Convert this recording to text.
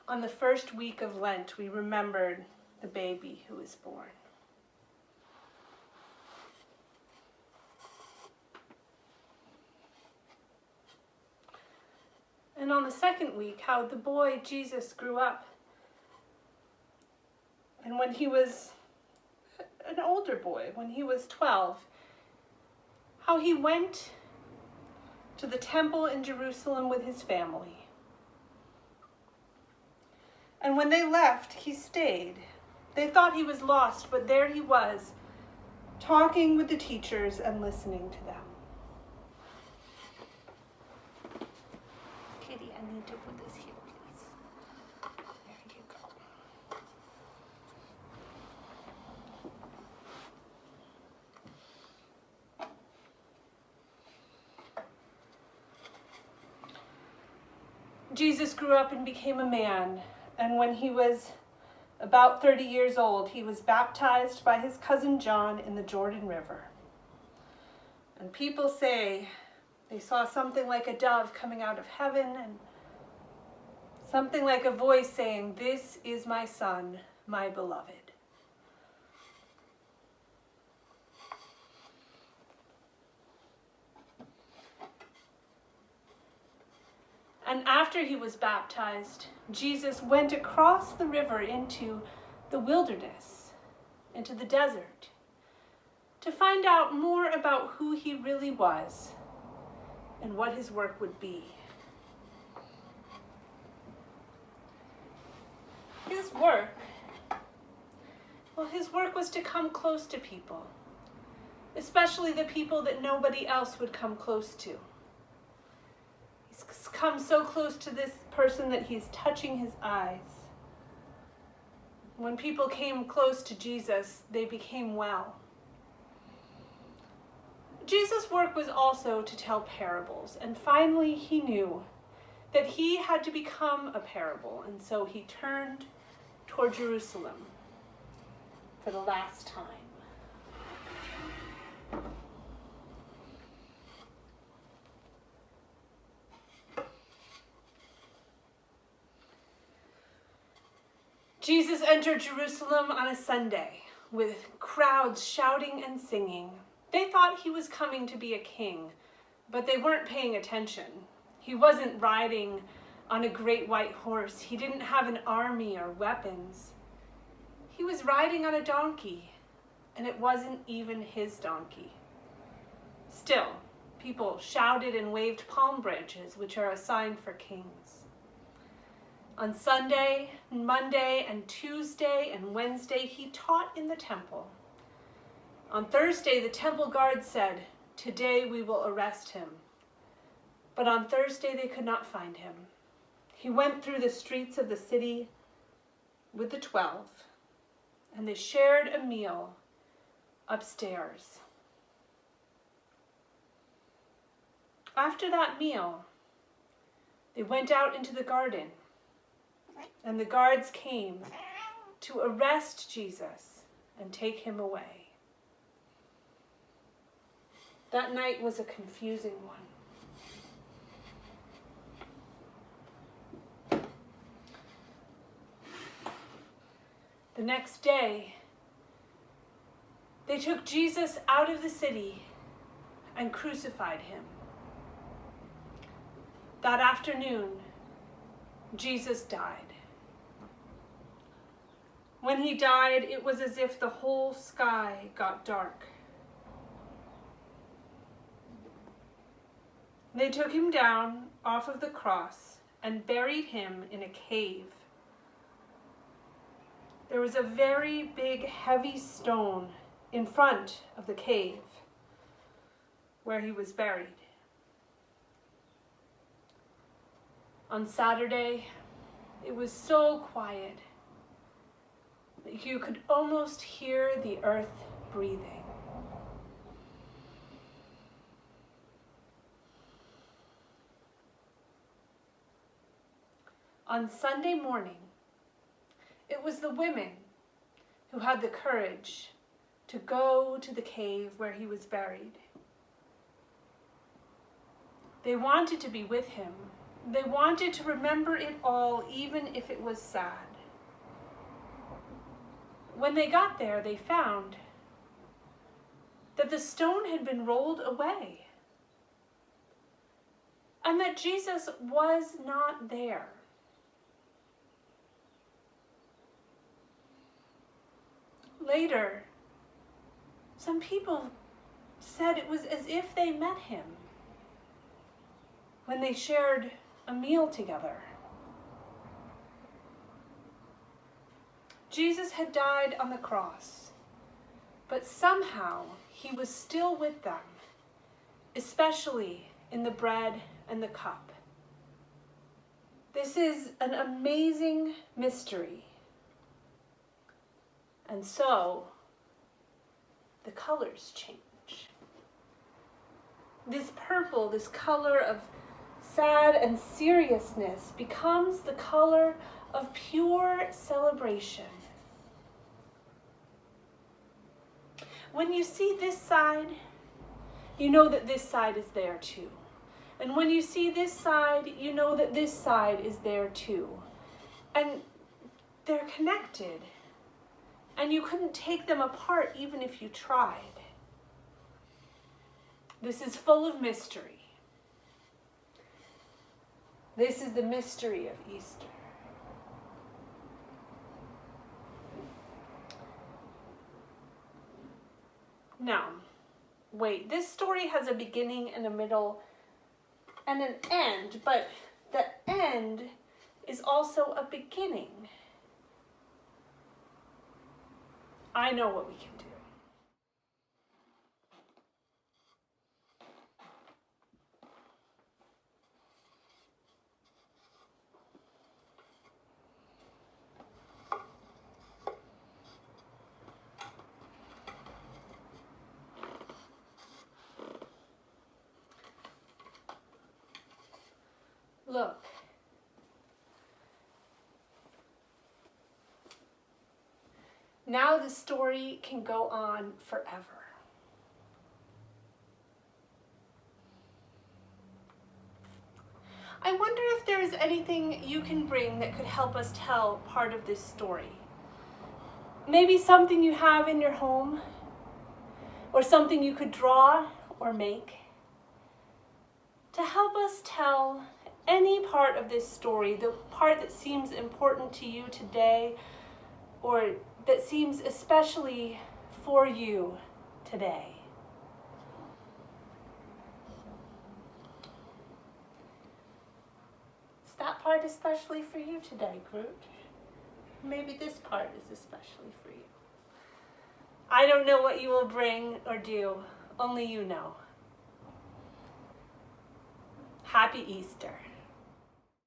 On the first week of Lent, we remembered the baby who was born. And on the second week, how the boy Jesus grew up. And when he was an older boy, when he was 12, how he went to the temple in Jerusalem with his family. And when they left, he stayed. They thought he was lost, but there he was, talking with the teachers and listening to them. Kitty, I need to put this here, please. There you go. Jesus grew up and became a man. And when he was about 30 years old, he was baptized by his cousin John in the Jordan River. And people say they saw something like a dove coming out of heaven and something like a voice saying, "This is my son, my beloved." And after he was baptized, Jesus went across the river into the wilderness, into the desert, to find out more about who he really was and what his work would be. His work was to come close to people, especially the people that nobody else would come close to. He's come so close to this person that he's touching his eyes. When people came close to Jesus, they became well. Jesus' work was also to tell parables, and finally he knew that he had to become a parable, and so he turned toward Jerusalem for the last time. Jesus entered Jerusalem on a Sunday with crowds shouting and singing. They thought he was coming to be a king, but they weren't paying attention. He wasn't riding on a great white horse. He didn't have an army or weapons. He was riding on a donkey, and it wasn't even his donkey. Still, people shouted and waved palm branches, which are a sign for kings. On Sunday, Monday, and Tuesday, and Wednesday, he taught in the temple. On Thursday, the temple guard said, "Today we will arrest him." But on Thursday, they could not find him. He went through the streets of the city with the 12, and they shared a meal upstairs. After that meal, they went out into the garden, and the guards came to arrest Jesus and take him away. That night was a confusing one. The next day, they took Jesus out of the city and crucified him. That afternoon, Jesus died. When he died, it was as if the whole sky got dark. They took him down off of the cross and buried him in a cave. There was a very big, heavy stone in front of the cave where he was buried. On Saturday, it was so quiet that you could almost hear the earth breathing. On Sunday morning, it was the women who had the courage to go to the cave where he was buried. They wanted to be with him, They wanted to remember it all, even if it was sad. When they got there, they found that the stone had been rolled away and that Jesus was not there. Later, some people said it was as if they met him when they shared a meal together. Jesus had died on the cross, but somehow he was still with them, especially in the bread and the cup. This is an amazing mystery. And so, the colors change. This purple, this color of sad and seriousness, becomes the color of pure celebration. When you see this side, you know that this side is there too. And when you see this side, you know that this side is there too. And they're connected. And you couldn't take them apart even if you tried. This is full of mystery. This is the mystery of Easter. Now, wait, this story has a beginning and a middle and an end, but the end is also a beginning. I know what we can do. Look. Now the story can go on forever. I wonder if there is anything you can bring that could help us tell part of this story. Maybe something you have in your home, or something you could draw or make, to help us tell any part of this story, the part that seems important to you today, or that seems especially for you today. Is that part especially for you today, Groot? Maybe this part is especially for you. I don't know what you will bring or do, only you know. Happy Easter.